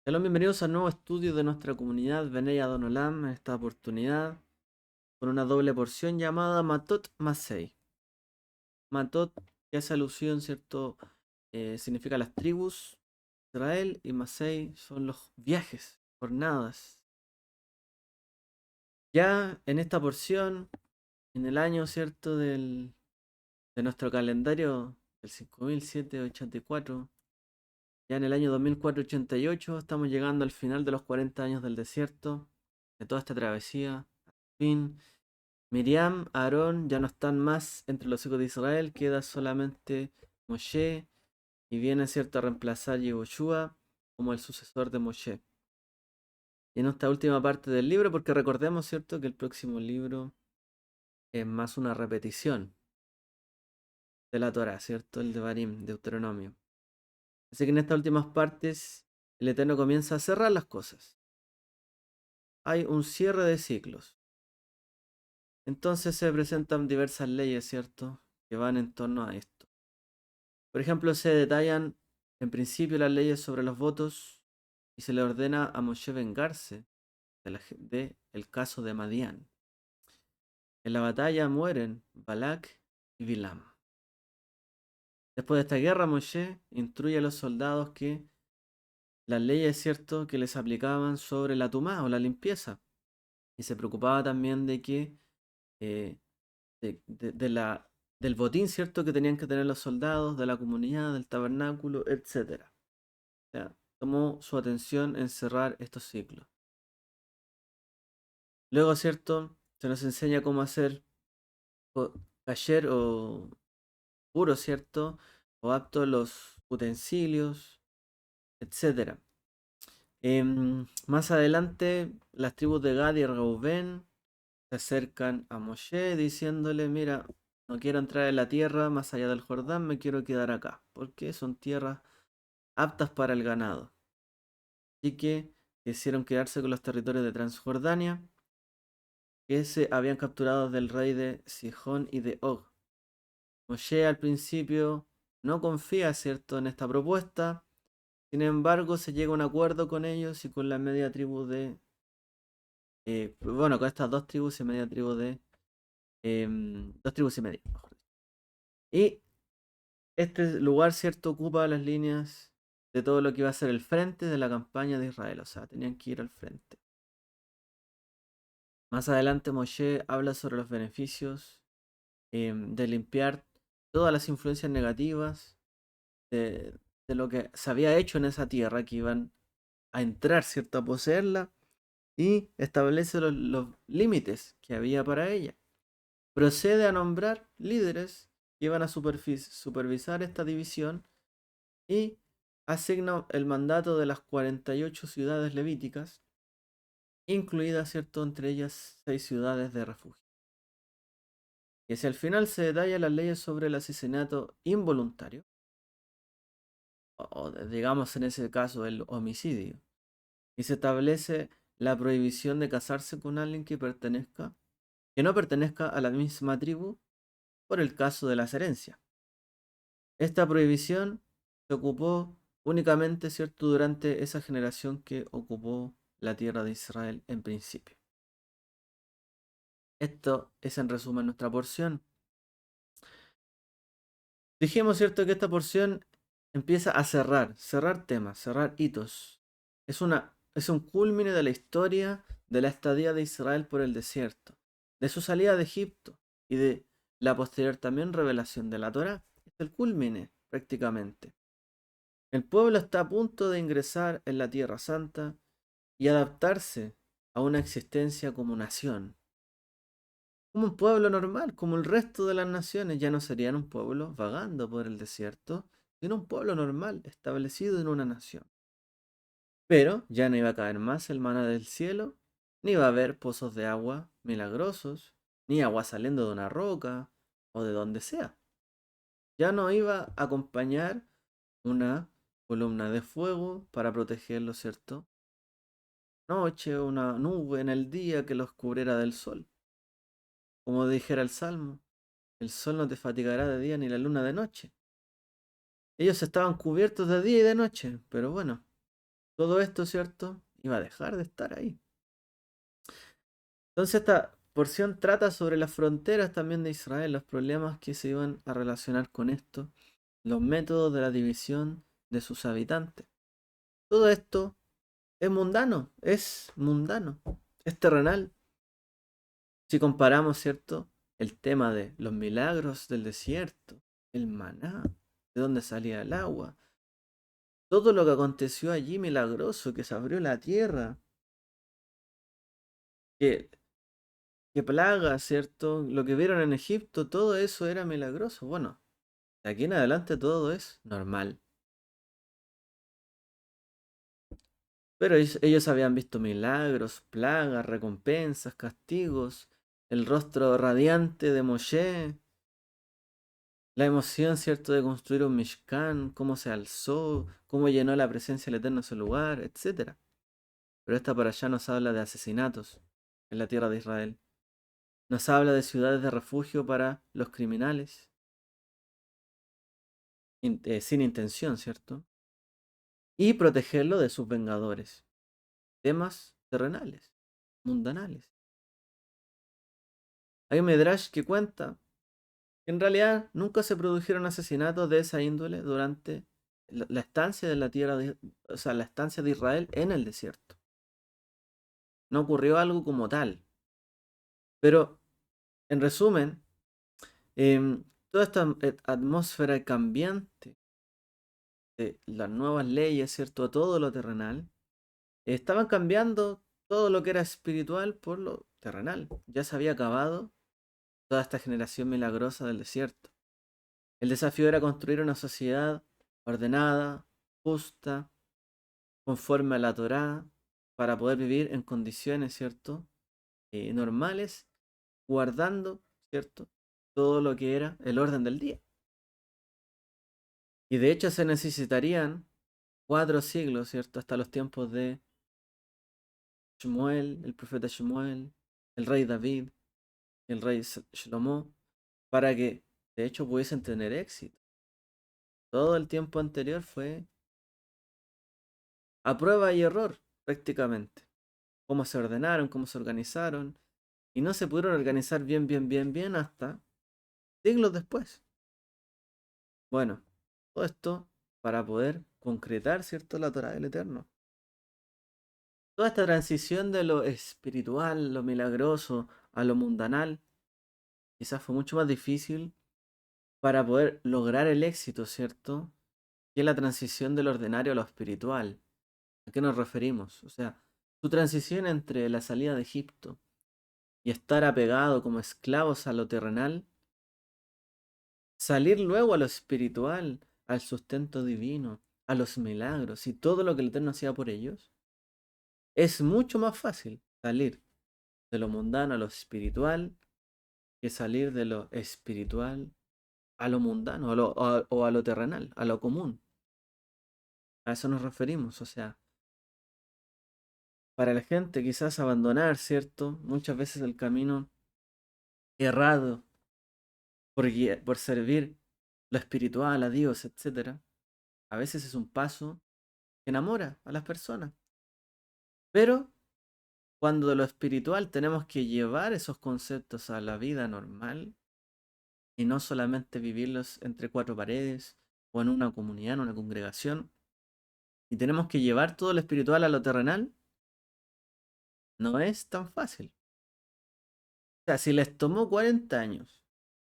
Hola, bienvenidos al nuevo estudio de nuestra comunidad Benei Adonolam, en esta oportunidad con una doble porción llamada Matot Masei. Matot, que hace alusión, ¿cierto? Significa las tribus de Israel, y Masei son los viajes, jornadas. Ya en esta porción, en el año, ¿cierto? De nuestro calendario, el 5784, ya en el año 2488 estamos llegando al final de los 40 años del desierto, de toda esta travesía. Fin, Miriam, Aarón ya no están más entre los hijos de Israel, queda solamente Moshe y viene, cierto, a reemplazar Yehoshua como el sucesor de Moshe. Y en esta última parte del libro, porque recordemos, cierto, que el próximo libro es más una repetición de la Torah, cierto, el de Barim, Deuteronomio. Así que en estas últimas partes el Eterno comienza a cerrar las cosas. Hay un cierre de ciclos. Entonces se presentan diversas leyes, cierto, que van en torno a esto. Por ejemplo, se detallan en principio las leyes sobre los votos y se le ordena a Moshe vengarse de el caso de Madián. En la batalla mueren Balak y Bilam. Después de esta guerra, Moshe instruye a los soldados que las leyes, cierto, que les aplicaban sobre la tumá o la limpieza. Y se preocupaba también de que eh, del botín, cierto, que tenían que tener los soldados, de la comunidad, del tabernáculo, etcétera. O sea, tomó su atención en cerrar estos ciclos. Luego, ¿cierto? Se nos enseña cómo hacer kasher o puro, ¿cierto? O apto los utensilios, etcétera. Más adelante, las tribus de Gad y Reubén se acercan a Moshe diciéndole, mira, no quiero entrar en la tierra más allá del Jordán, me quiero quedar acá, porque son tierras aptas para el ganado. Así que quisieron quedarse con los territorios de Transjordania, que se habían capturado del rey de Sihón y de Og. Moshe al principio no confía, ¿cierto?, en esta propuesta. Sin embargo, se llega a un acuerdo con ellos y con la media tribu de... bueno, con estas dos tribus y media tribu de... dos tribus y media, mejor dicho. Y este lugar, ¿cierto?, ocupa las líneas de todo lo que iba a ser el frente de la campaña de Israel. O sea, tenían que ir al frente. Más adelante Moshe habla sobre los beneficios de limpiar todas las influencias negativas de lo que se había hecho en esa tierra, que iban a entrar, ¿cierto?, a poseerla, y establece los límites que había para ella. Procede a nombrar líderes que iban a supervisar esta división y asigna el mandato de las 48 ciudades levíticas, incluidas, ¿cierto?, entre ellas 6 ciudades de refugio. Y hacia el final se detalla las leyes sobre el asesinato involuntario, o digamos en ese caso el homicidio, y se establece la prohibición de casarse con alguien que no pertenezca a la misma tribu por el caso de las herencias. Esta prohibición se ocupó únicamente, ¿cierto?, durante esa generación que ocupó la tierra de Israel en principio. Esto es en resumen nuestra porción. Dijimos, ¿cierto?, que esta porción empieza a cerrar temas, cerrar hitos. Es un culmine de la historia de la estadía de Israel por el desierto, de su salida de Egipto y de la posterior también revelación de la Torá. Es el culmine, prácticamente. El pueblo está a punto de ingresar en la Tierra Santa y adaptarse a una existencia como nación. Como un pueblo normal, como el resto de las naciones, ya no serían un pueblo vagando por el desierto, sino un pueblo normal, establecido en una nación. Pero ya no iba a caer más el maná del cielo, ni iba a haber pozos de agua milagrosos, ni agua saliendo de una roca o de donde sea. Ya no iba a acompañar una columna de fuego para protegerlo, ¿cierto? Noche, una nube en el día que los cubriera del sol. Como dijera el Salmo, el sol no te fatigará de día ni la luna de noche. Ellos estaban cubiertos de día y de noche, pero bueno, todo esto, ¿cierto? Iba a dejar de estar ahí. Entonces esta porción trata sobre las fronteras también de Israel, los problemas que se iban a relacionar con esto, los métodos de la división de sus habitantes. Todo esto es mundano, es terrenal. Si comparamos, ¿cierto? El tema de los milagros del desierto, el maná, de dónde salía el agua, todo lo que aconteció allí milagroso, que se abrió la tierra, que, que plaga, ¿cierto? Lo que vieron en Egipto, todo eso era milagroso. Bueno, de aquí en adelante todo es normal. Pero ellos habían visto milagros, plagas, recompensas, castigos, el rostro radiante de Moshe, la emoción, ¿cierto?, de construir un Mishkan, cómo se alzó, cómo llenó la presencia del Eterno ese lugar, etcétera. Pero esta para allá nos habla de asesinatos en la tierra de Israel. Nos habla de ciudades de refugio para los criminales, sin intención, ¿cierto? Y protegerlo de sus vengadores. Temas terrenales, mundanales. Hay un Midrash que cuenta que en realidad nunca se produjeron asesinatos de esa índole durante la estancia de la tierra o sea, la estancia de Israel en el desierto. No ocurrió algo como tal. Pero, en resumen, toda esta atmósfera cambiante de las nuevas leyes, ¿cierto? Todo lo terrenal, estaban cambiando todo lo que era espiritual por lo terrenal. Ya se había acabado toda esta generación milagrosa del desierto. El desafío era construir una sociedad ordenada, justa, conforme a la Torá, para poder vivir en condiciones, ¿cierto? Normales, guardando, ¿cierto? Todo lo que era el orden del día. Y de hecho se necesitarían 4 siglos, ¿cierto? Hasta los tiempos de Shmuel, el profeta Shmuel, el rey David, el rey Shlomo, para que de hecho pudiesen tener éxito. Todo el tiempo anterior fue a prueba y error, prácticamente. Cómo se ordenaron, cómo se organizaron, y no se pudieron organizar bien hasta siglos después. Bueno, todo esto para poder concretar, ¿cierto?, la Torah del Eterno. Toda esta transición de lo espiritual, lo milagroso, a lo mundanal, quizás fue mucho más difícil para poder lograr el éxito, ¿cierto? Que la transición del ordinario a lo espiritual. ¿A qué nos referimos? O sea, su transición entre la salida de Egipto y estar apegado como esclavos a lo terrenal, salir luego a lo espiritual, al sustento divino, a los milagros y todo lo que el Eterno hacía por ellos, es mucho más fácil salir de lo mundano a lo espiritual que salir de lo espiritual a lo mundano o a lo terrenal, a lo común. A eso nos referimos. O sea, para la gente quizás abandonar, ¿cierto? Muchas veces el camino errado por servir lo espiritual a Dios, etcétera. A veces es un paso que enamora a las personas. Pero cuando de lo espiritual tenemos que llevar esos conceptos a la vida normal y no solamente vivirlos entre 4 paredes o en una comunidad, en una congregación, y tenemos que llevar todo lo espiritual a lo terrenal, no es tan fácil. O sea, si les tomó 40 años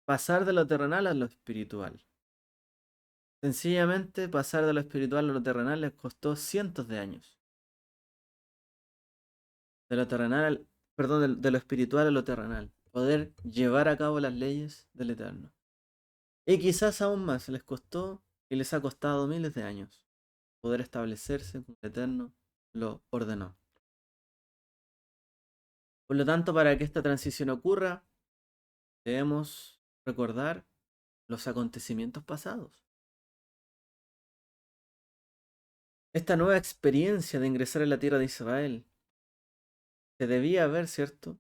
pasar de lo terrenal a lo espiritual, sencillamente pasar de lo espiritual a lo terrenal les costó cientos de años. De lo terrenal, perdón, de lo espiritual a lo terrenal. Poder llevar a cabo las leyes del Eterno. Y quizás aún más les costó y les ha costado miles de años poder establecerse como el Eterno lo ordenó. Por lo tanto, para que esta transición ocurra, debemos recordar los acontecimientos pasados. Esta nueva experiencia de ingresar en la tierra de Israel se debía ver, ¿cierto?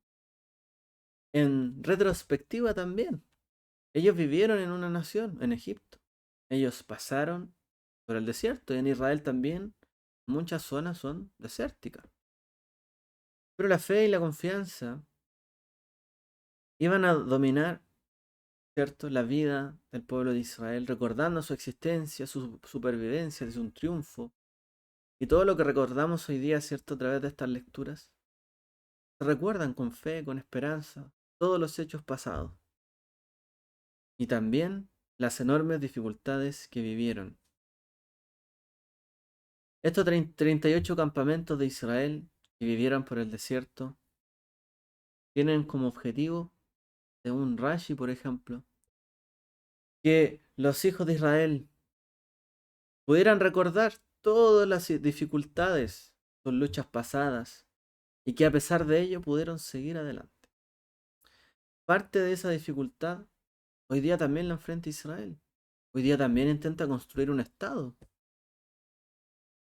En retrospectiva también. Ellos vivieron en una nación, en Egipto. Ellos pasaron por el desierto y en Israel también muchas zonas son desérticas. Pero la fe y la confianza iban a dominar, ¿cierto?, la vida del pueblo de Israel, recordando su existencia, su supervivencia, su triunfo. Y todo lo que recordamos hoy día, ¿cierto?, a través de estas lecturas, se recuerdan con fe, con esperanza, todos los hechos pasados. Y también las enormes dificultades que vivieron. Estos 38 campamentos de Israel que vivieron por el desierto tienen como objetivo, según Rashi, por ejemplo, que los hijos de Israel pudieran recordar todas las dificultades, sus luchas pasadas, y que a pesar de ello pudieron seguir adelante. Parte de esa dificultad hoy día también la enfrenta Israel. Hoy día también intenta construir un Estado.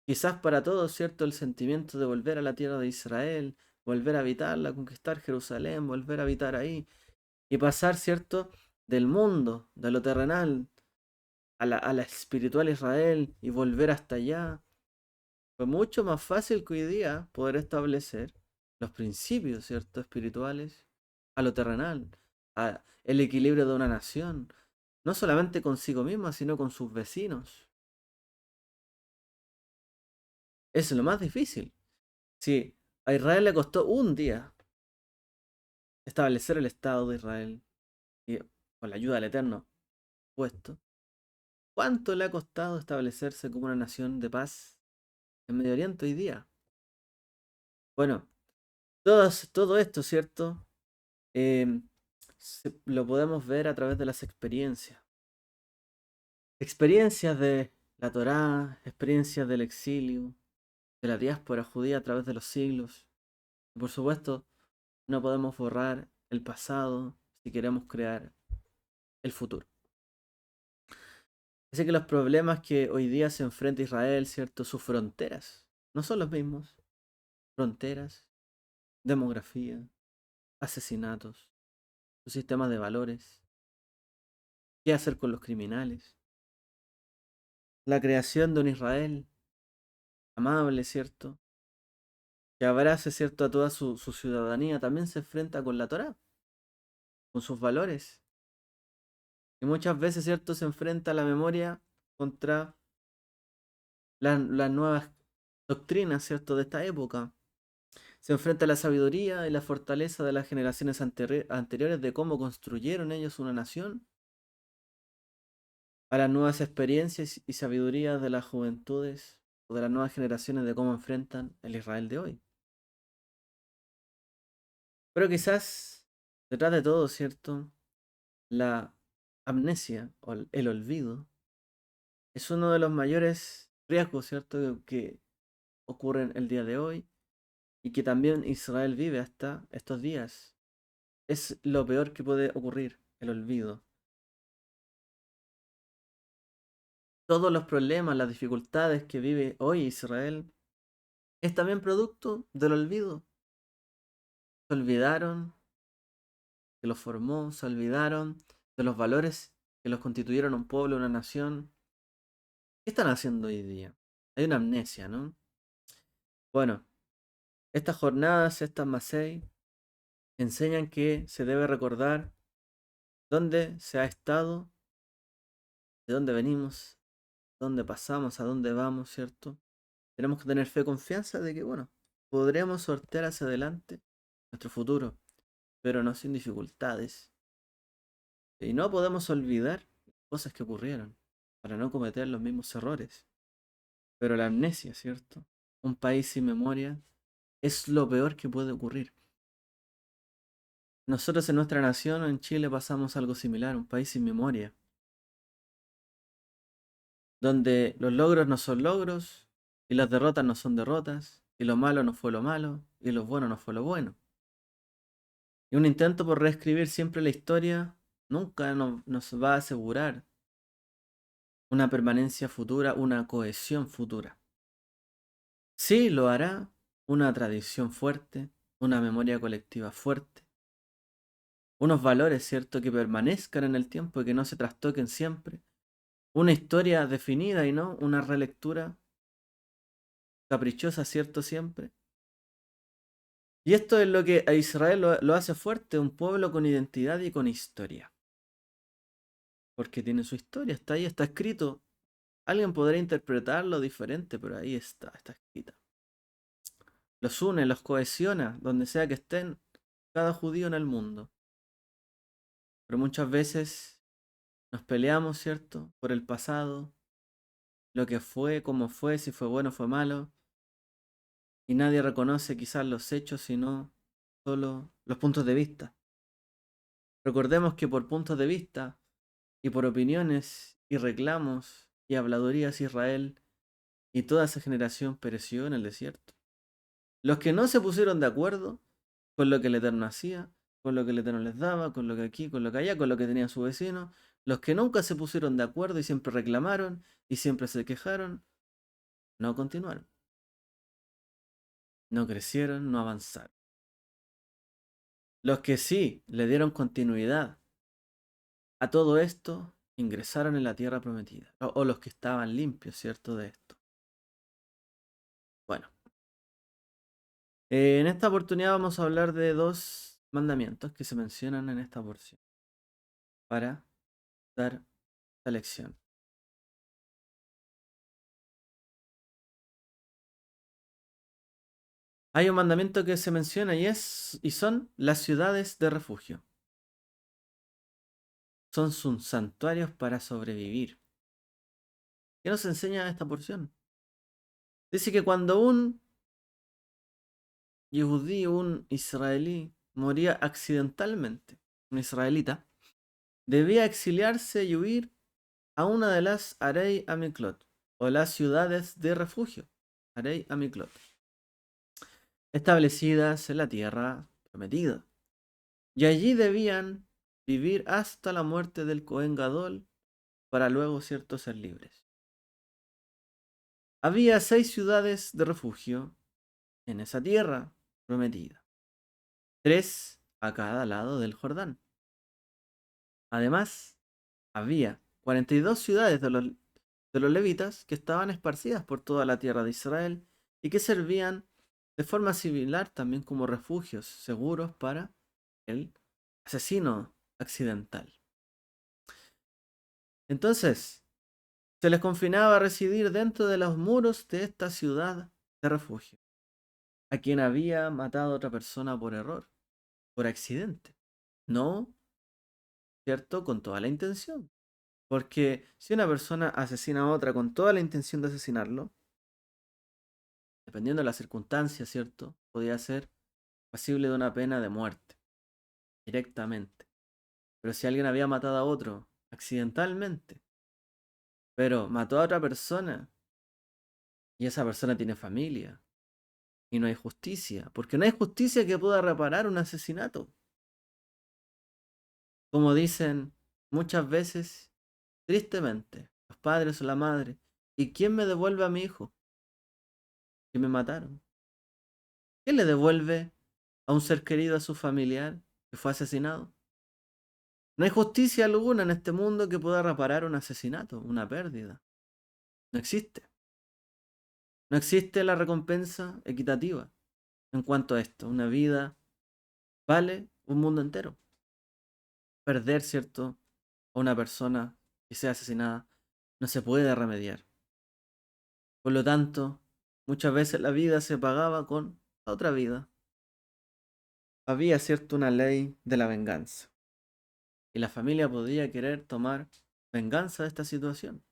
Quizás para todos, ¿cierto? El sentimiento de volver a la tierra de Israel, volver a habitarla, conquistar Jerusalén, volver a habitar ahí y pasar, ¿cierto?, del mundo, de lo terrenal, a la espiritual Israel y volver hasta allá. Fue mucho más fácil que hoy día poder establecer los principios, ¿cierto?, espirituales a lo terrenal, a el equilibrio de una nación, no solamente consigo misma, sino con sus vecinos. Es lo más difícil. Si a Israel le costó un día establecer el Estado de Israel, y con la ayuda del Eterno puesto, ¿cuánto le ha costado establecerse como una nación de paz en Medio Oriente hoy día? Bueno, todo esto, ¿cierto? Lo podemos ver a través de las experiencias. Experiencias de la Torá, experiencias del exilio, de la diáspora judía a través de los siglos. Y por supuesto, no podemos borrar el pasado si queremos crear el futuro. Así que los problemas que hoy día se enfrenta Israel, ¿cierto? Sus fronteras no son los mismos. Fronteras, demografía, asesinatos, su sistema de valores, qué hacer con los criminales, la creación de un Israel amable, ¿cierto? Que abrace, ¿cierto?, a toda su ciudadanía, también se enfrenta con la Torá, con sus valores. Y muchas veces, ¿cierto?, se enfrenta a la memoria contra las nuevas doctrinas, ¿cierto?, de esta época. Se enfrenta a la sabiduría y la fortaleza de las generaciones anteriores de cómo construyeron ellos una nación, a las nuevas experiencias y sabiduría de las juventudes o de las nuevas generaciones de cómo enfrentan el Israel de hoy. Pero quizás, detrás de todo, ¿cierto?, la amnesia o el olvido es uno de los mayores riesgos, ¿cierto?, que ocurren el día de hoy y que también Israel vive hasta estos días. Es lo peor que puede ocurrir, el olvido. Todos los problemas, las dificultades que vive hoy Israel es también producto del olvido. Se olvidaron que los formó, se olvidaron de los valores que los constituyeron un pueblo, una nación. ¿Qué están haciendo hoy día? Hay una amnesia, ¿no? Bueno, estas jornadas, estas Masei, enseñan que se debe recordar dónde se ha estado, de dónde venimos, dónde pasamos, a dónde vamos, ¿cierto? Tenemos que tener fe y confianza de que, bueno, podremos sortear hacia adelante nuestro futuro, pero no sin dificultades. Y no podemos olvidar cosas que ocurrieron para no cometer los mismos errores. Pero la amnesia, ¿cierto? Un país sin memoria es lo peor que puede ocurrir. Nosotros en nuestra nación, en Chile, pasamos algo similar, un país sin memoria, donde los logros no son logros, y las derrotas no son derrotas, y lo malo no fue lo malo, y lo bueno no fue lo bueno. Y un intento por reescribir siempre la historia nunca nos va a asegurar una permanencia futura, una cohesión futura. Sí lo hará una tradición fuerte, una memoria colectiva fuerte, unos valores, ¿cierto?, que permanezcan en el tiempo y que no se trastoquen siempre, una historia definida y no una relectura caprichosa, ¿cierto? Siempre. Y esto es lo que a Israel lo hace fuerte, un pueblo con identidad y con historia. Porque tiene su historia, está ahí, está escrito. Alguien podrá interpretarlo diferente, pero ahí está escrita. Los une, los cohesiona, donde sea que estén cada judío en el mundo. Pero muchas veces nos peleamos, ¿cierto? Por el pasado, lo que fue, cómo fue, si fue bueno o fue malo. Y nadie reconoce quizás los hechos, sino solo los puntos de vista. Recordemos que por puntos de vista y por opiniones y reclamos y habladurías Israel y toda esa generación pereció en el desierto. Los que no se pusieron de acuerdo con lo que el Eterno hacía, con lo que el Eterno les daba, con lo que aquí, con lo que allá, con lo que tenía su vecino, los que nunca se pusieron de acuerdo y siempre reclamaron y siempre se quejaron, no continuaron, no crecieron, no avanzaron. Los que sí le dieron continuidad a todo esto, ingresaron en la tierra prometida, o los que estaban limpios, ¿cierto? De esto. Bueno, en esta oportunidad vamos a hablar de dos mandamientos que se mencionan en esta porción para dar la lección. Hay un mandamiento que se menciona y son las ciudades de refugio. Son sus santuarios para sobrevivir. ¿Qué nos enseña esta porción? Dice que cuando un yehudí, un israelí, moría accidentalmente, un israelita, debía exiliarse y huir a una de las Arei Amiklot, o las ciudades de refugio, Arei Amiklot, establecidas en la tierra prometida. Y allí debían vivir hasta la muerte del Cohen Gadol, para luego, cierto, ser libres. Había 6 ciudades de refugio en esa tierra prometida, 3 a cada lado del Jordán. Además, había 42 ciudades de los levitas que estaban esparcidas por toda la tierra de Israel y que servían de forma similar también como refugios seguros para el asesino accidental. Entonces, se les confinaba a residir dentro de los muros de esta ciudad de refugio, a quien había matado a otra persona por error, por accidente, no, ¿cierto? Con toda la intención. Porque si una persona asesina a otra con toda la intención de asesinarlo, dependiendo de las circunstancias, ¿cierto? Podría ser pasible de una pena de muerte, directamente. Pero si alguien había matado a otro accidentalmente, pero mató a otra persona y esa persona tiene familia y no hay justicia, porque no hay justicia que pueda reparar un asesinato. Como dicen muchas veces, tristemente, los padres o la madre, ¿y quién me devuelve a mi hijo que me mataron? ¿Quién le devuelve a un ser querido a su familiar que fue asesinado? No hay justicia alguna en este mundo que pueda reparar un asesinato, una pérdida. No existe. No existe la recompensa equitativa en cuanto a esto. Una vida vale un mundo entero. Perder, ¿cierto?, a una persona que sea asesinada no se puede remediar. Por lo tanto, muchas veces la vida se pagaba con otra vida. Había, ¿cierto?, una ley de la venganza. Y la familia podía querer tomar venganza de esta situación.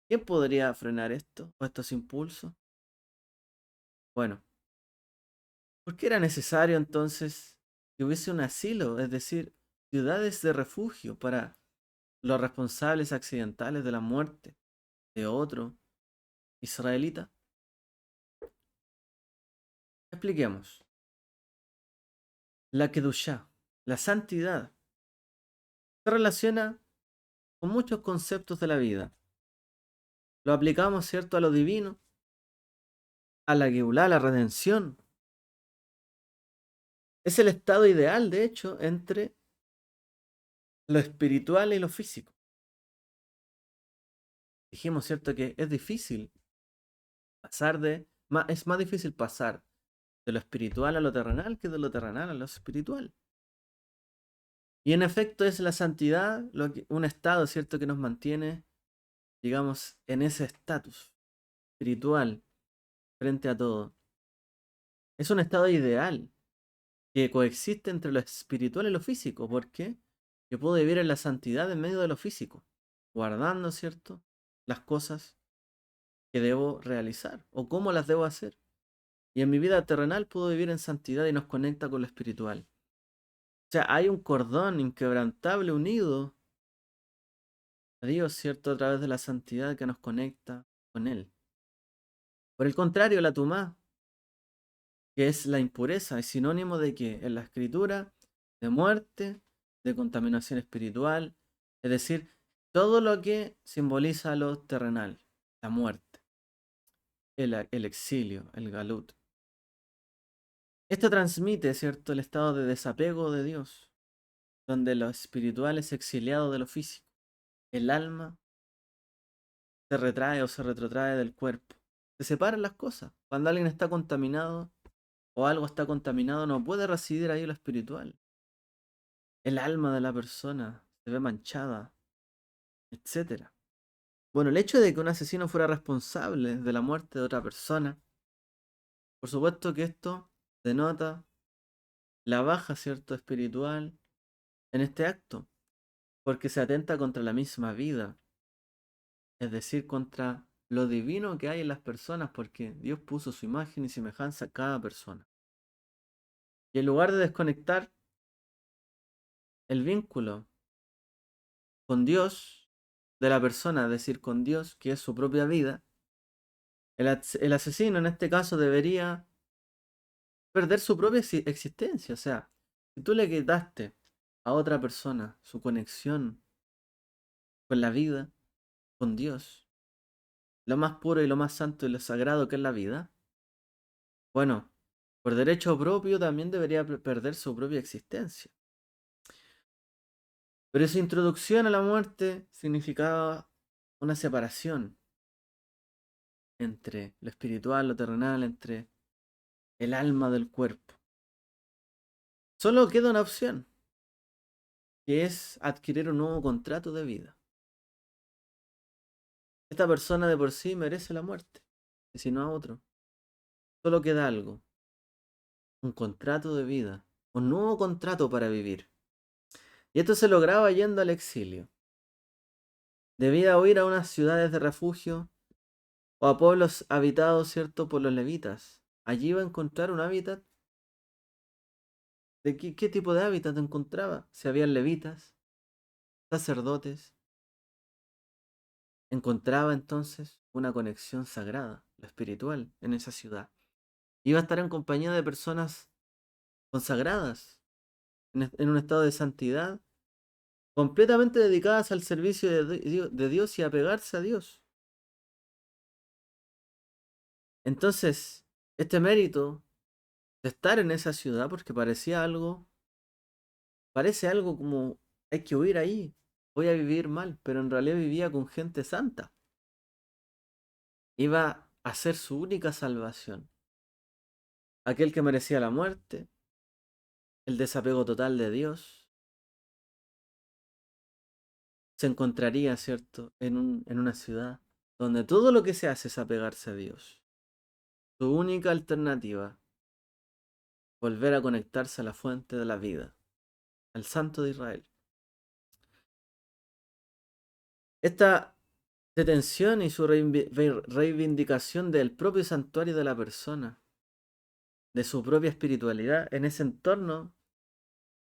¿Quién podría frenar esto o estos impulsos? Bueno, ¿por qué era necesario entonces que hubiese un asilo, es decir, ciudades de refugio para los responsables accidentales de la muerte de otro israelita? Expliquemos. La Kedushá, la santidad, se relaciona con muchos conceptos de la vida. Lo aplicamos, ¿cierto?, a lo divino, a la Geulá, a la redención. Es el estado ideal, de hecho, entre lo espiritual y lo físico. Dijimos, ¿cierto?, que es difícil Es más difícil pasar de lo espiritual a lo terrenal que de lo terrenal a lo espiritual. Y en efecto es la santidad un estado, ¿cierto?, que nos mantiene, digamos, en ese estatus espiritual frente a todo. Es un estado ideal que coexiste entre lo espiritual y lo físico. ¿Por qué? Yo puedo vivir en la santidad en medio de lo físico, guardando, ¿cierto?, las cosas que debo realizar o cómo las debo hacer. Y en mi vida terrenal puedo vivir en santidad y nos conecta con lo espiritual. O sea, hay un cordón inquebrantable unido a Dios, ¿cierto?, a través de la santidad que nos conecta con Él. Por el contrario, la tumá, que es la impureza, es sinónimo de que en la escritura, de muerte, de contaminación espiritual, es decir, todo lo que simboliza lo terrenal, la muerte, el exilio, el galut. Esto transmite, ¿cierto?, el estado de desapego de Dios, donde lo espiritual es exiliado de lo físico. El alma se retrae o se retrotrae del cuerpo. Se separan las cosas. Cuando alguien está contaminado o algo está contaminado, no puede residir ahí lo espiritual. El alma de la persona se ve manchada, etcétera. Bueno, el hecho de que un asesino fuera responsable de la muerte de otra persona, por supuesto que esto denota la baja, ¿cierto?, espiritual en este acto, porque se atenta contra la misma vida, es decir, contra lo divino que hay en las personas, porque Dios puso su imagen y semejanza a cada persona. Y en lugar de desconectar el vínculo con Dios de la persona, es decir, con Dios, que es su propia vida, el asesino en este caso debería perder su propia existencia. O sea, si tú le quitaste a otra persona su conexión con la vida, con Dios, lo más puro y lo más santo y lo sagrado que es la vida, bueno, por derecho propio también debería perder su propia existencia. Pero su introducción a la muerte significaba una separación entre lo espiritual, lo terrenal, entre el alma del cuerpo. Solo queda una opción, que es adquirir un nuevo contrato de vida. Esta persona de por sí merece la muerte, y si no a otro. Solo queda algo, un contrato de vida, un nuevo contrato para vivir. Y esto se lograba yendo al exilio. Debía huir a unas ciudades de refugio o a pueblos habitados, ¿cierto?, por los levitas. Allí iba a encontrar un hábitat. ¿De qué tipo de hábitat encontraba? Si habían levitas, sacerdotes, encontraba entonces una conexión sagrada, lo espiritual, en esa ciudad. Iba a estar en compañía de personas consagradas, en un estado de santidad, completamente dedicadas al servicio de Dios y a pegarse a Dios. Entonces, este mérito de estar en esa ciudad, porque parece algo como hay que huir ahí, voy a vivir mal, pero en realidad vivía con gente santa. Iba a ser su única salvación. Aquel que merecía la muerte, el desapego total de Dios, se encontraría, ¿cierto?, en una ciudad donde todo lo que se hace es apegarse a Dios. Su única alternativa, volver a conectarse a la fuente de la vida, al Santo de Israel. Esta detención y su reivindicación del propio santuario de la persona, de su propia espiritualidad, en ese entorno,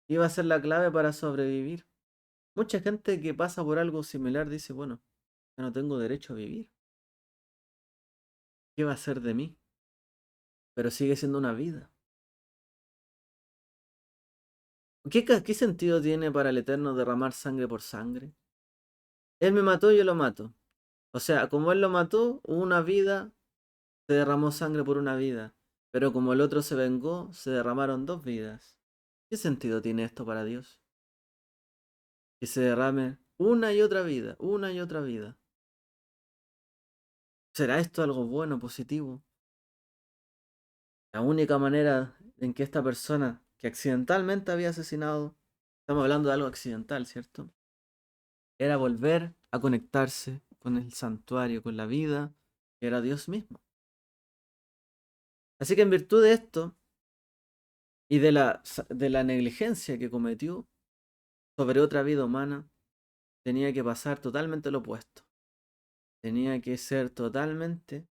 iba a ser la clave para sobrevivir. Mucha gente que pasa por algo similar dice, bueno, ya no tengo derecho a vivir. ¿Qué va a ser de mí? Pero sigue siendo una vida. ¿Qué sentido tiene para el Eterno derramar sangre por sangre? Él me mató, yo lo mato. O sea, como Él lo mató, una vida, se derramó sangre por una vida. Pero como el otro se vengó, se derramaron dos vidas. ¿Qué sentido tiene esto para Dios? Que se derrame una y otra vida, una y otra vida. ¿Será esto algo bueno, positivo? La única manera en que esta persona que accidentalmente había asesinado, estamos hablando de algo accidental, ¿cierto? Era volver a conectarse con el santuario, con la vida, que era Dios mismo. Así que en virtud de esto y de la negligencia que cometió sobre otra vida humana, tenía que pasar totalmente lo opuesto. Tenía que ser totalmente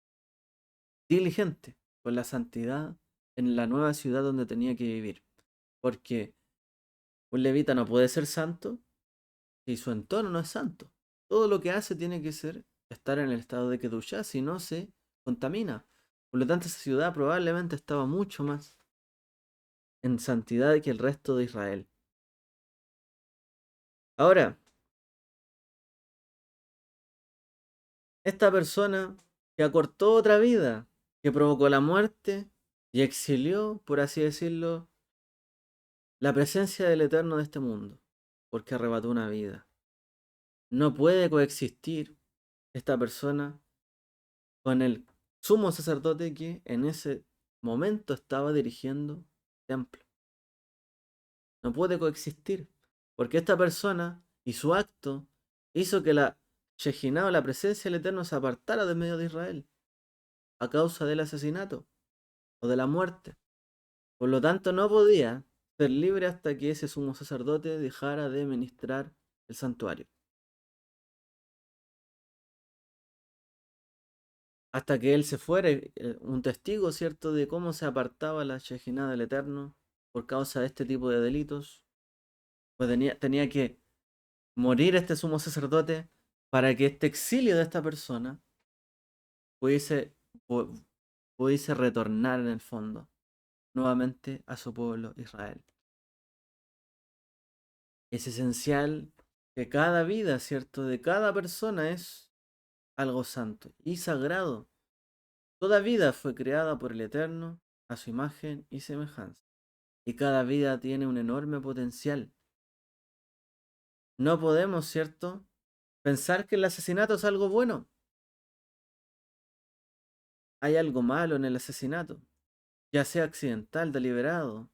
diligente con la santidad en la nueva ciudad donde tenía que vivir. Porque un levita no puede ser santo si su entorno no es santo. Todo lo que hace tiene que ser estar en el estado de Kedushá, si no se contamina. Por lo tanto, esa ciudad probablemente estaba mucho más en santidad que el resto de Israel. Ahora, esta persona que acortó otra vida, que provocó la muerte y exilió, por así decirlo, la presencia del Eterno de este mundo, porque arrebató una vida. No puede coexistir esta persona con el sumo sacerdote que en ese momento estaba dirigiendo el templo. No puede coexistir, porque esta persona y su acto hizo que la Shejinah o la presencia del Eterno se apartara de medio de Israel a causa del asesinato o de la muerte. Por lo tanto, no podía ser libre hasta que ese sumo sacerdote dejara de ministrar el santuario. Hasta que él se fuera, un testigo, ¿cierto?, de cómo se apartaba la Shejinah del Eterno por causa de este tipo de delitos, pues tenía que morir este sumo sacerdote para que este exilio de esta persona pudiese, pu- pudiese retornar en el fondo nuevamente a su pueblo Israel. Es esencial que cada vida, ¿cierto?, de cada persona es algo santo y sagrado. Toda vida fue creada por el Eterno a su imagen y semejanza. Y cada vida tiene un enorme potencial. No podemos, ¿cierto?, pensar que el asesinato es algo bueno. Hay algo malo en el asesinato, ya sea accidental, deliberado,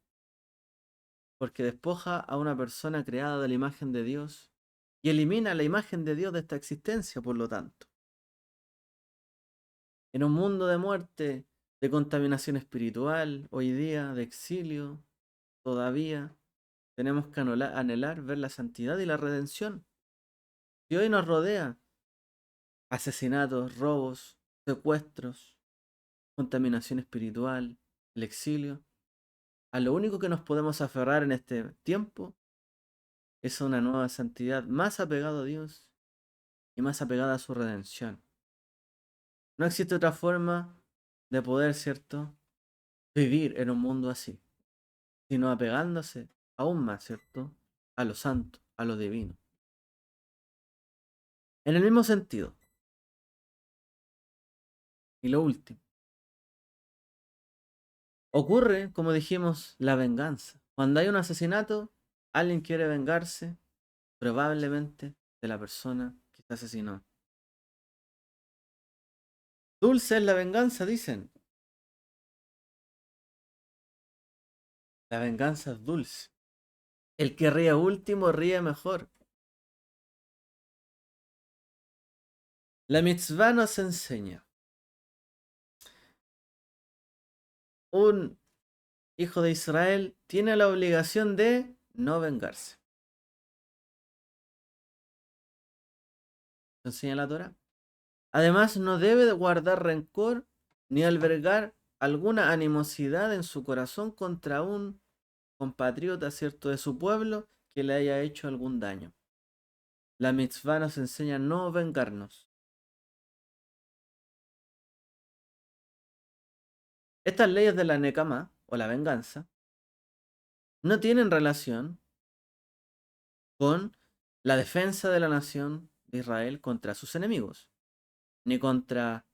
porque despoja a una persona creada de la imagen de Dios y elimina la imagen de Dios de esta existencia, por lo tanto. En un mundo de muerte, de contaminación espiritual, hoy día, de exilio, todavía tenemos que anhelar ver la santidad y la redención. Y hoy nos rodea asesinatos, robos, secuestros, contaminación espiritual, el exilio. A lo único que nos podemos aferrar en este tiempo es a una nueva santidad más apegada a Dios y más apegada a su redención. No existe otra forma de poder, ¿cierto?, vivir en un mundo así, sino apegándose aún más, ¿cierto?, a lo santo, a lo divino. En el mismo sentido, y lo último, ocurre, como dijimos, la venganza. Cuando hay un asesinato, alguien quiere vengarse, probablemente, de la persona que se asesinó. Dulce es la venganza, dicen. La venganza es dulce. El que ríe último ríe mejor. La mitzvah nos enseña. Un hijo de Israel tiene la obligación de no vengarse. ¿Lo enseña la Torah? Además, no debe de guardar rencor ni albergar alguna animosidad en su corazón contra un compatriota, ¿cierto?, de su pueblo que le haya hecho algún daño. La mitzvah nos enseña a no vengarnos. Estas leyes de la nekama, o la venganza, no tienen relación con la defensa de la nación de Israel contra sus enemigos, ni contra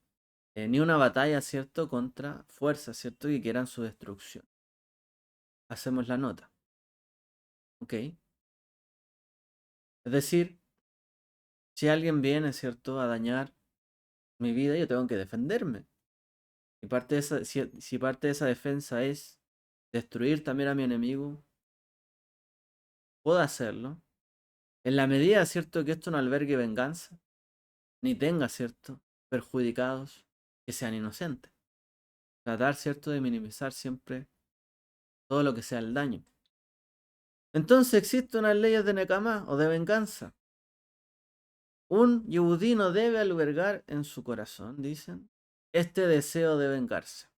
ni una batalla, ¿cierto?, contra fuerzas, ¿cierto?, que quieran su destrucción. Hacemos la nota, ¿ok? Es decir, si alguien viene, ¿cierto?, a dañar mi vida, yo tengo que defenderme. Y parte de esa, si parte de esa defensa es destruir también a mi enemigo, puedo hacerlo. En la medida, ¿cierto?, que esto no albergue venganza, ni tenga, ¿cierto?, perjudicados que sean inocentes. Tratar, ¿cierto?, de minimizar siempre todo lo que sea el daño. Entonces existen unas leyes de Nekamá o de venganza. Un yehudí no debe albergar en su corazón, dicen, este deseo de vengarse.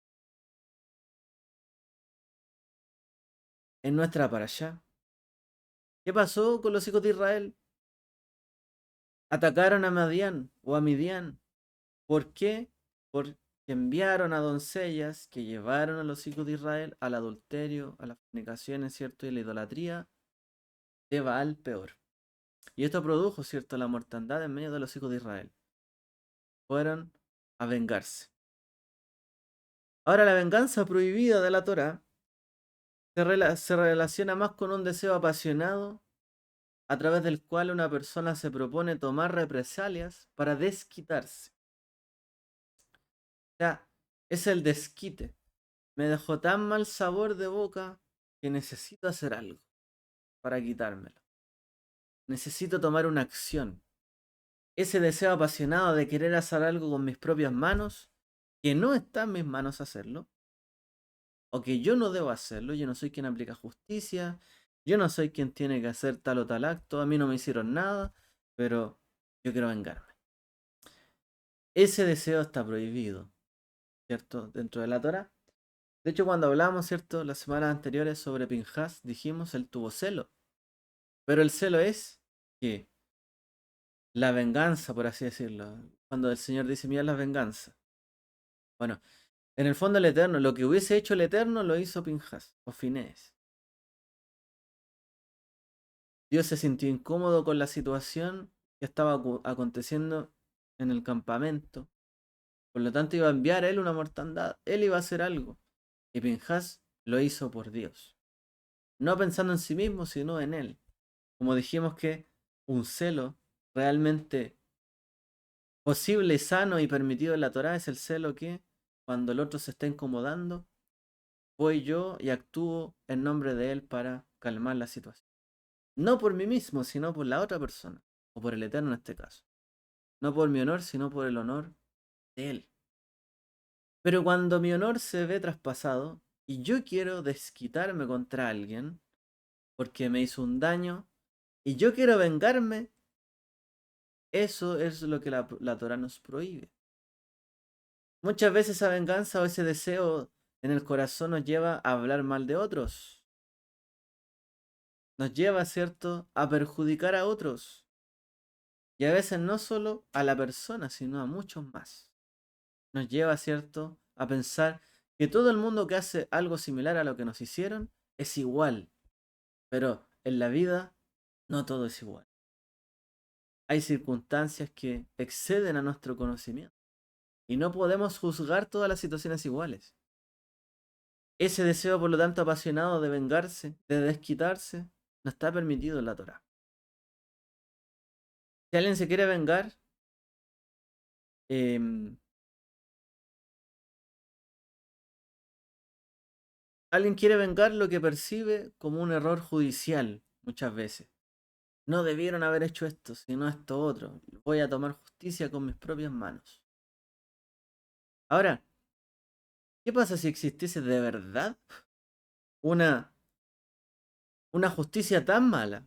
En nuestra parashá, ¿qué pasó con los hijos de Israel? Atacaron a Madián o a Midian. ¿Por qué? Porque enviaron a doncellas que llevaron a los hijos de Israel al adulterio, a las fornicaciones, ¿cierto? Y la idolatría de Baal peor. Y esto produjo, ¿cierto?, la mortandad en medio de los hijos de Israel. Fueron a vengarse. Ahora, la venganza prohibida de la Torá se relaciona más con un deseo apasionado a través del cual una persona se propone tomar represalias para desquitarse. O sea, es el desquite. Me dejó tan mal sabor de boca que necesito hacer algo para quitármelo. Necesito tomar una acción. Ese deseo apasionado de querer hacer algo con mis propias manos, que no está en mis manos hacerlo, o que yo no debo hacerlo, yo no soy quien aplica justicia, yo no soy quien tiene que hacer tal o tal acto, a mí no me hicieron nada, pero yo quiero vengarme. Ese deseo está prohibido, ¿cierto? Dentro de la Torá. De hecho, cuando hablamos, ¿cierto?, las semanas anteriores sobre Pinhas, dijimos él tuvo celo. Pero el celo es que la venganza, por así decirlo, cuando el Señor dice, mira la venganza. Bueno, en el fondo el Eterno, lo que hubiese hecho el Eterno lo hizo Pinhas o Finés. Dios se sintió incómodo con la situación que estaba aconteciendo en el campamento. Por lo tanto, iba a enviar a él una mortandad. Él iba a hacer algo. Y Pinhas lo hizo por Dios. No pensando en sí mismo, sino en él. Como dijimos que un celo realmente posible, sano y permitido en la Torá es el celo que, cuando el otro se está incomodando, voy yo y actúo en nombre de él para calmar la situación. No por mí mismo, sino por la otra persona, o por el Eterno en este caso. No por mi honor, sino por el honor de él. Pero cuando mi honor se ve traspasado y yo quiero desquitarme contra alguien porque me hizo un daño y yo quiero vengarme, eso es lo que la Torá nos prohíbe. Muchas veces esa venganza o ese deseo en el corazón nos lleva a hablar mal de otros. Nos lleva, ¿cierto?, a perjudicar a otros. Y a veces no solo a la persona, sino a muchos más. Nos lleva, ¿cierto?, a pensar que todo el mundo que hace algo similar a lo que nos hicieron es igual. Pero en la vida no todo es igual. Hay circunstancias que exceden a nuestro conocimiento. Y no podemos juzgar todas las situaciones iguales. Ese deseo, por lo tanto, apasionado de vengarse, de desquitarse, no está permitido en la Torá. Si alguien se quiere vengar, em, alguien quiere vengar lo que percibe como un error judicial, muchas veces. No debieron haber hecho esto, sino esto otro. Voy a tomar justicia con mis propias manos. Ahora, ¿qué pasa si existiese de verdad una, una justicia tan mala,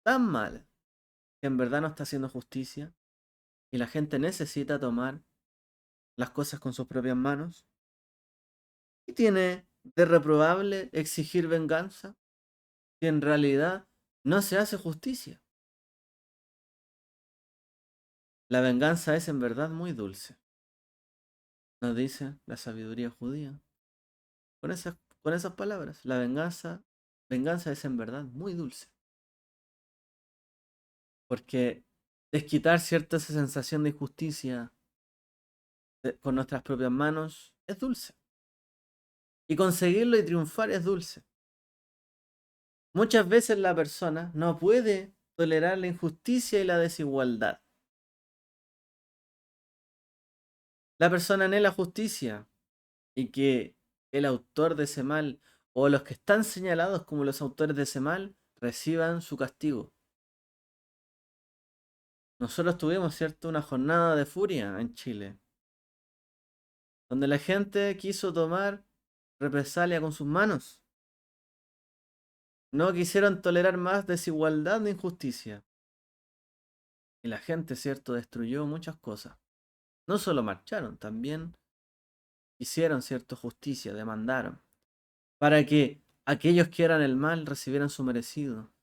que en verdad no está haciendo justicia y la gente necesita tomar las cosas con sus propias manos? ¿Qué tiene de reprobable exigir venganza si en realidad no se hace justicia? La venganza es en verdad muy dulce, nos dice la sabiduría judía. Con esas palabras, la venganza es en verdad muy dulce. Porque desquitar cierta esa sensación de injusticia con nuestras propias manos es dulce. Y conseguirlo y triunfar es dulce. Muchas veces la persona no puede tolerar la injusticia y la desigualdad. la persona anhela justicia y que el autor de ese mal o los que están señalados como los autores de ese mal reciban su castigo. Nosotros tuvimos, ¿cierto?, una jornada de furia en Chile, donde la gente quiso tomar represalia con sus manos. No quisieron tolerar más desigualdad ni injusticia. Y la gente, ¿cierto?, destruyó muchas cosas. No solo marcharon, también hicieron, ¿cierto?, justicia, demandaron, para que aquellos que eran el mal recibieran su merecido.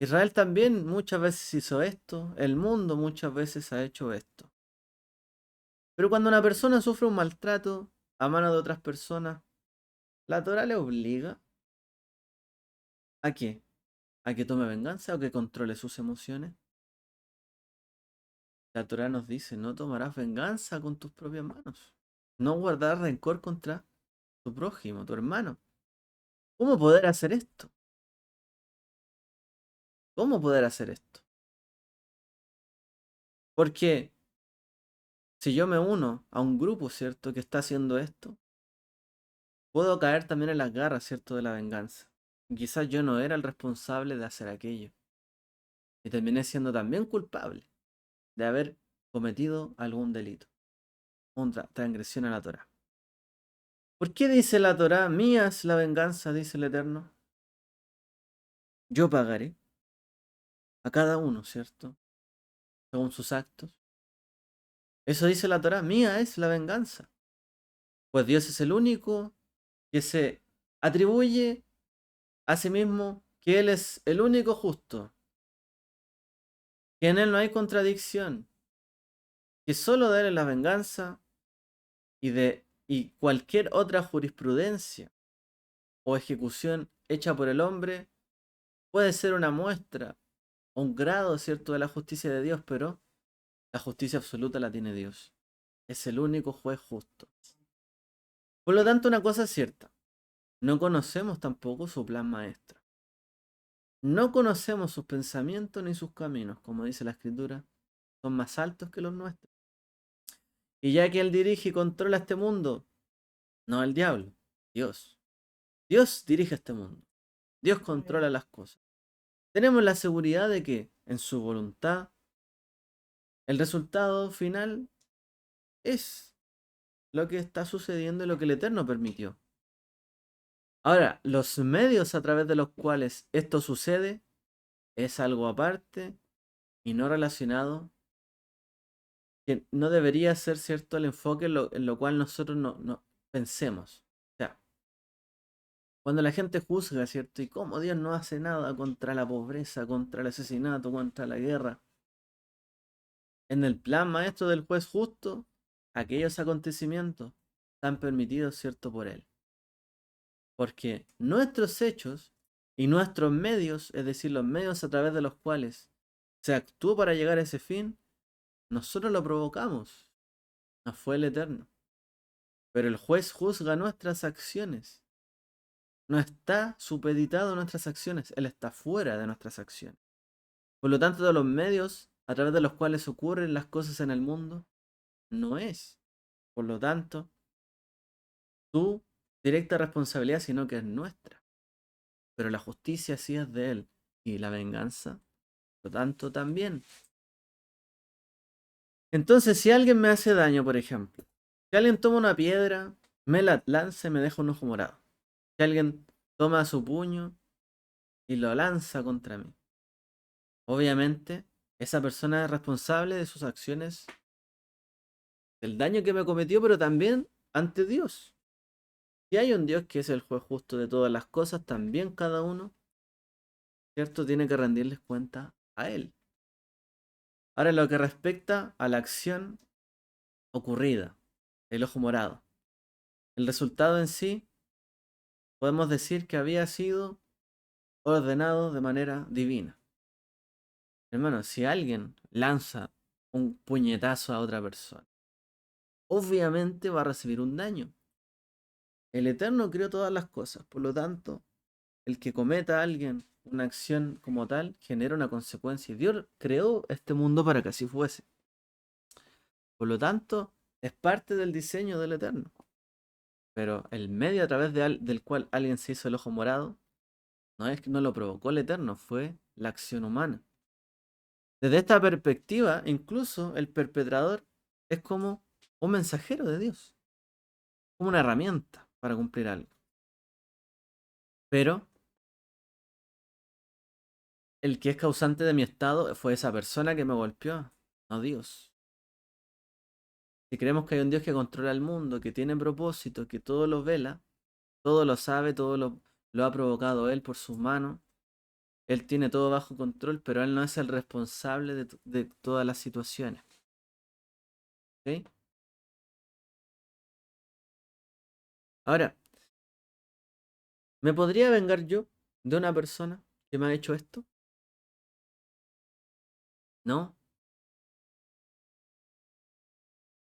Israel también muchas veces hizo esto, el mundo muchas veces ha hecho esto. Pero cuando una persona sufre un maltrato a mano de otras personas, ¿la Torá le obliga a qué? ¿A que tome venganza o que controle sus emociones? La Torá nos dice, no tomarás venganza con tus propias manos. No guardarás rencor contra tu prójimo, tu hermano. ¿Cómo poder hacer esto? ¿Cómo poder hacer esto? Porque si yo me uno a un grupo, ¿cierto?, que está haciendo esto, puedo caer también en las garras, ¿cierto?, de la venganza. Y quizás yo no era el responsable de hacer aquello. Y terminé siendo también culpable de haber cometido algún delito, una transgresión a la Torá. ¿Por qué dice la Torá, mía es la venganza, dice el Eterno? Yo pagaré a cada uno, ¿cierto?, según sus actos. Eso dice la Torá, mía es la venganza. Pues Dios es el único que se atribuye a sí mismo que Él es el único justo, que en Él no hay contradicción, que solo de Él es la venganza y cualquier otra jurisprudencia o ejecución hecha por el hombre puede ser una muestra, un grado, ¿cierto?, de la justicia de Dios, pero la justicia absoluta la tiene Dios. Es el único juez justo. Por lo tanto, una cosa es cierta, no conocemos tampoco su plan maestro. No conocemos sus pensamientos ni sus caminos, como dice la Escritura, son más altos que los nuestros. Y ya que Él dirige y controla este mundo, no el diablo, Dios. Dios dirige este mundo. Dios controla las cosas. Tenemos la seguridad de que, en su voluntad, el resultado final es lo que está sucediendo y lo que el Eterno permitió. Ahora, los medios a través de los cuales esto sucede es algo aparte y no relacionado, que no debería ser cierto el enfoque en lo cual nosotros no pensemos. O sea, cuando la gente juzga, ¿cierto? Y cómo Dios no hace nada contra la pobreza, contra el asesinato, contra la guerra. En el plan maestro del juez justo, aquellos acontecimientos están permitidos, ¿cierto?, por Él. Porque nuestros hechos y nuestros medios, es decir, los medios a través de los cuales se actuó para llegar a ese fin, nosotros lo provocamos. No fue el Eterno. Pero el juez juzga nuestras acciones. No está supeditado a nuestras acciones. Él está fuera de nuestras acciones. Por lo tanto, de los medios a través de los cuales ocurren las cosas en el mundo, no es. Por lo tanto, tu directa responsabilidad, sino que es nuestra. Pero la justicia sí es de Él. Y la venganza, por lo tanto, también. Entonces, si alguien me hace daño, por ejemplo, si alguien toma una piedra, me la lanza y me deja un ojo morado. Si alguien toma su puño y lo lanza contra mí. Obviamente, esa persona es responsable de sus acciones, del daño que me cometió, pero también ante Dios. Si hay un Dios que es el juez justo de todas las cosas, también cada uno, ¿cierto?, tiene que rendirles cuenta a Él. Ahora, en lo que respecta a la acción ocurrida, el ojo morado, el resultado en sí, podemos decir que había sido ordenado de manera divina. Hermano, si alguien lanza un puñetazo a otra persona, obviamente va a recibir un daño. El Eterno creó todas las cosas, por lo tanto, el que cometa a alguien una acción como tal genera una consecuencia. Y Dios creó este mundo para que así fuese. Por lo tanto, Es parte del diseño del Eterno. Pero el medio a través del cual alguien se hizo el ojo morado, no es que no lo provocó el Eterno, fue la acción humana. Desde esta perspectiva, incluso el perpetrador es como un mensajero de Dios, como una herramienta para cumplir algo. Pero el que es causante de mi estado fue esa persona que me golpeó, no Dios. Si creemos que hay un Dios que controla el mundo, que tiene propósito, que todo lo vela, todo lo sabe, todo lo ha provocado Él por sus manos, Él tiene todo bajo control, pero Él no es el responsable de todas las situaciones. ¿Ok? Ahora, ¿me podría vengar yo de una persona que me ha hecho esto? ¿No?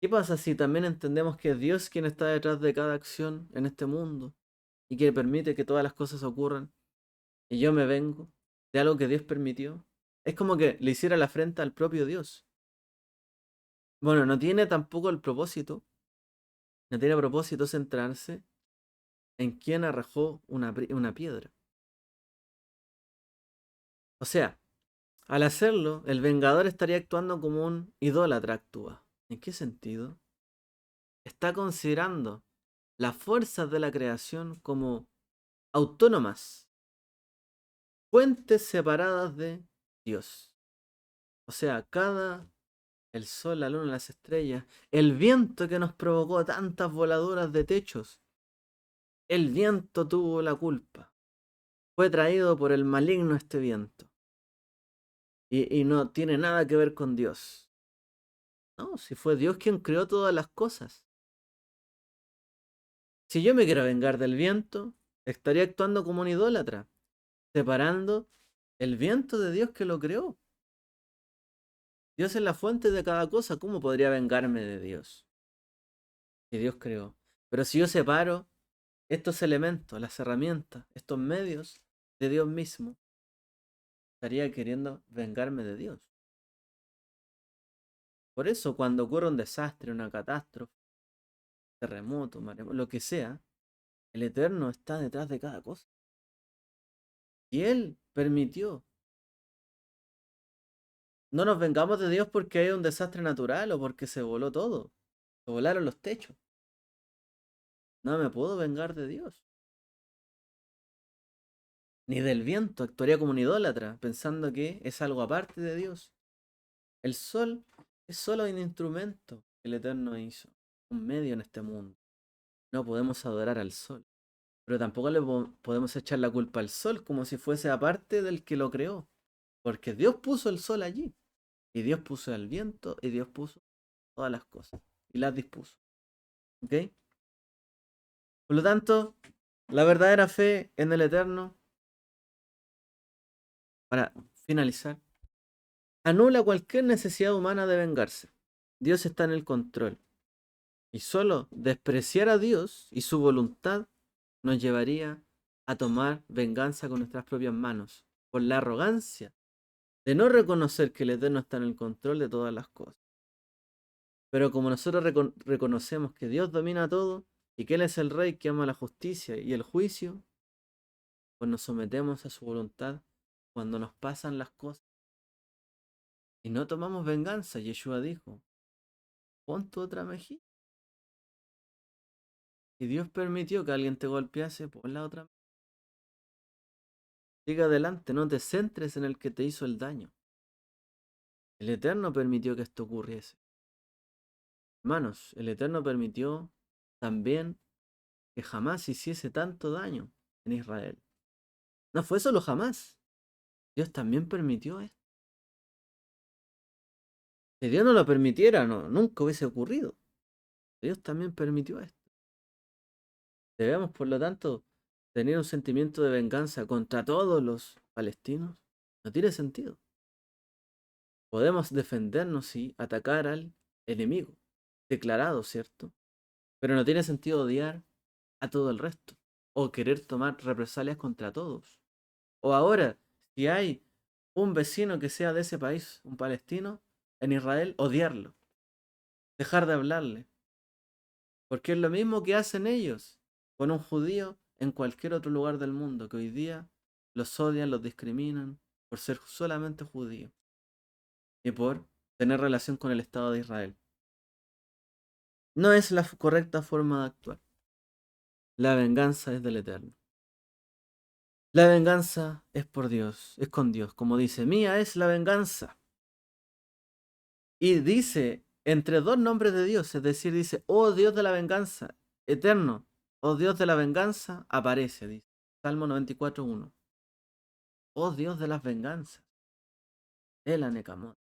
¿Qué pasa si también entendemos que es Dios quien está detrás de cada acción en este mundo y que permite que todas las cosas ocurran y yo me vengo de algo que Dios permitió? Es como que le hiciera la afrenta al propio Dios. Bueno, no tiene tampoco el propósito, no tiene propósito centrarse en quién arrojó una piedra. O sea, al hacerlo, el vengador estaría actuando como un idólatra actúa. ¿En qué sentido? Está considerando las fuerzas de la creación como autónomas, fuentes separadas de Dios. O sea, el sol, la luna, las estrellas, el viento que nos provocó tantas voladuras de techos, el viento tuvo la culpa. Fue traído por el maligno este viento. Y no tiene nada que ver con Dios. No, si fue Dios quien creó todas las cosas. Si yo me quiero vengar del viento, estaría actuando como un idólatra, separando el viento de Dios que lo creó. Dios es la fuente de cada cosa. ¿Cómo podría vengarme de Dios? Que Dios creó. Pero si yo separo estos elementos, las herramientas, estos medios de Dios mismo, estaría queriendo vengarme de Dios. Por eso, cuando ocurre un desastre, una catástrofe, terremoto, maremoto, lo que sea, el Eterno está detrás de cada cosa. Y Él permitió. No nos vengamos de Dios porque hay un desastre natural o porque se voló todo. Se volaron los techos. No me puedo vengar de Dios. Ni del viento. Actuaría como un idólatra, pensando que es algo aparte de Dios. El sol es solo un instrumento que el Eterno hizo. Un medio en este mundo. No podemos adorar al sol. Pero tampoco le podemos echar la culpa al sol como si fuese aparte del que lo creó. Porque Dios puso el sol allí. Y Dios puso el viento. Y Dios puso todas las cosas. Y las dispuso. ¿Ok? Por lo tanto, la verdadera fe en el Eterno, para finalizar, anula cualquier necesidad humana de vengarse. Dios está en el control. Y solo despreciar a Dios y su voluntad nos llevaría a tomar venganza con nuestras propias manos, por la arrogancia de no reconocer que el Eterno está en el control de todas las cosas. Pero como nosotros reconocemos que Dios domina todo y que Él es el Rey que ama la justicia y el juicio, pues nos sometemos a su voluntad cuando nos pasan las cosas. Y no tomamos venganza. Yeshua dijo, pon tu otra mejilla. Si Dios permitió que alguien te golpease, pon la otra. Sigue adelante, no te centres en el que te hizo el daño. El Eterno permitió que esto ocurriese. Hermanos, el Eterno permitió también que jamás hiciese tanto daño en Israel. No fue solo jamás. Dios también permitió esto. Si Dios no lo permitiera, no, nunca hubiese ocurrido. Dios también permitió esto. Debemos, por lo tanto, tener un sentimiento de venganza contra todos los palestinos. No tiene sentido. Podemos defendernos y atacar al enemigo, declarado, ¿cierto? Pero no tiene sentido odiar a todo el resto o querer tomar represalias contra todos. O ahora, si hay un vecino que sea de ese país, un palestino, en Israel, odiarlo, dejar de hablarle, Porque es lo mismo que hacen ellos con un judío en cualquier otro lugar del mundo, que hoy día los odian, los discriminan por ser solamente judíos y por tener relación con el Estado de Israel. No es la correcta forma de actuar. La venganza es del Eterno. La venganza es por Dios, es con Dios. Como dice, mía es la venganza. Y dice entre dos nombres de Dios, es decir, dice, oh Dios de la venganza, eterno, oh Dios de la venganza, aparece, dice. Salmo 94:1. Oh Dios de las venganzas, el Anecamón,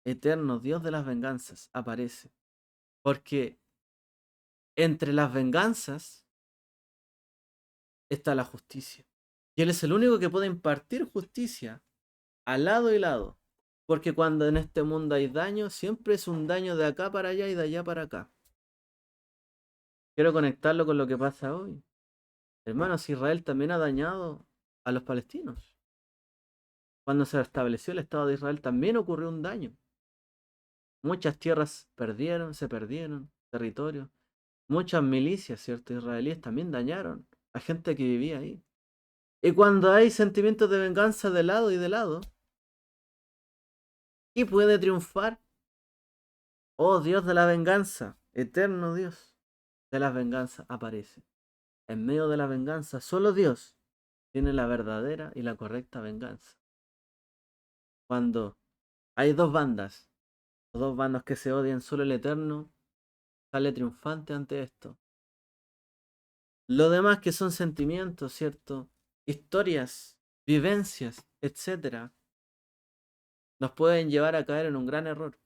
eterno Dios de las venganzas, aparece. Porque entre las venganzas está la justicia. Y Él es el único que puede impartir justicia a lado y lado. Porque cuando en este mundo hay daño, siempre es un daño de acá para allá y de allá para acá. Quiero conectarlo con lo que pasa hoy. Hermanos, Israel también ha dañado a los palestinos. Cuando se estableció el Estado de Israel también ocurrió un daño. Muchas tierras se perdieron territorios. Muchas milicias, ¿cierto? Israelíes también dañaron a gente que vivía ahí. Y cuando hay sentimientos de venganza de lado y de lado, ¿qué puede triunfar? Oh Dios de la venganza, eterno Dios de las venganzas, aparece. En medio de la venganza, solo Dios tiene la verdadera y la correcta venganza. Cuando hay dos bandos que se odian, solo el Eterno sale triunfante ante esto. Lo demás que son sentimientos, ¿cierto? Historias, vivencias, etcétera, nos pueden llevar a caer en un gran error.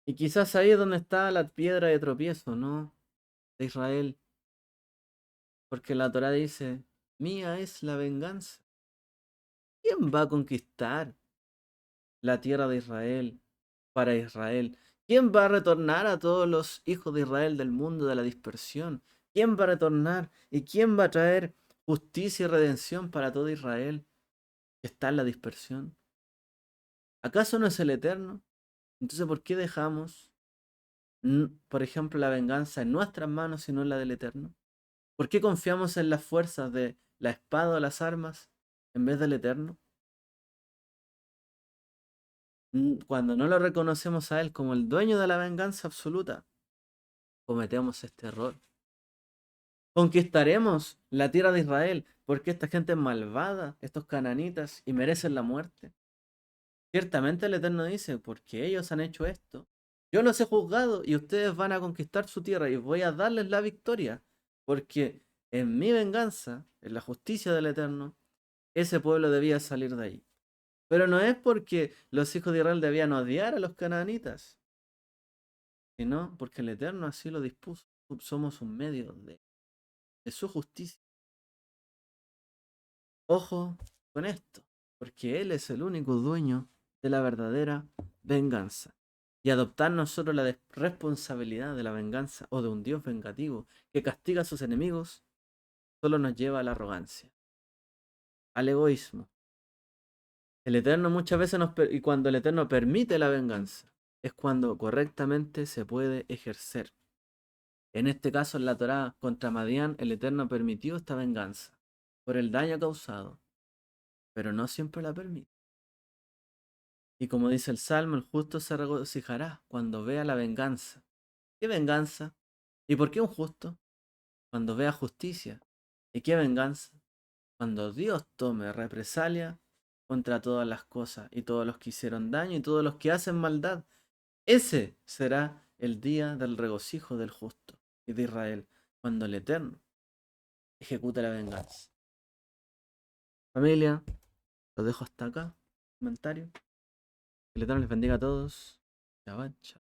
Y quizás ahí es donde está la piedra de tropiezo, ¿no? De Israel. Porque la Torá dice, mía es la venganza. ¿Quién va a conquistar la tierra de Israel para Israel? ¿Quién va a retornar a todos los hijos de Israel del mundo de la dispersión? ¿Quién va a retornar? ¿Y quién va a traer justicia y redención para todo Israel que está en la dispersión? ¿Acaso no es el Eterno? Entonces, ¿por qué dejamos, por ejemplo, la venganza en nuestras manos y no en la del Eterno? ¿Por qué confiamos en las fuerzas de la espada o las armas en vez del Eterno? Cuando no lo reconocemos a Él como el dueño de la venganza absoluta, cometemos este error. Conquistaremos la tierra de Israel porque esta gente es malvada, estos cananitas, y merecen la muerte. Ciertamente el Eterno dice, porque ellos han hecho esto. Yo los he juzgado y ustedes van a conquistar su tierra y voy a darles la victoria, porque en mi venganza, en la justicia del Eterno, ese pueblo debía salir de ahí. Pero no es porque los hijos de Israel debían odiar a los cananitas, sino porque el Eterno así lo dispuso. Somos un medio de su justicia. Ojo con esto, porque Él es el único dueño de la verdadera venganza. Y adoptar nosotros la responsabilidad de la venganza o de un Dios vengativo que castiga a sus enemigos solo nos lleva a la arrogancia, al egoísmo. El Eterno muchas veces y cuando el Eterno permite la venganza, es cuando correctamente se puede ejercer. En este caso, en la Torá contra Madián, el Eterno permitió esta venganza por el daño causado, pero no siempre la permite. Y como dice el Salmo, el justo se regocijará cuando vea la venganza. ¿Qué venganza? ¿Y por qué un justo? Cuando vea justicia. ¿Y qué venganza? Cuando Dios tome represalia contra todas las cosas y todos los que hicieron daño y todos los que hacen maldad. Ese será el día del regocijo del justo y de Israel, cuando el Eterno ejecute la venganza. Familia, lo dejo hasta acá. Comentario. Que el Eterno les bendiga a todos. Chao, chao.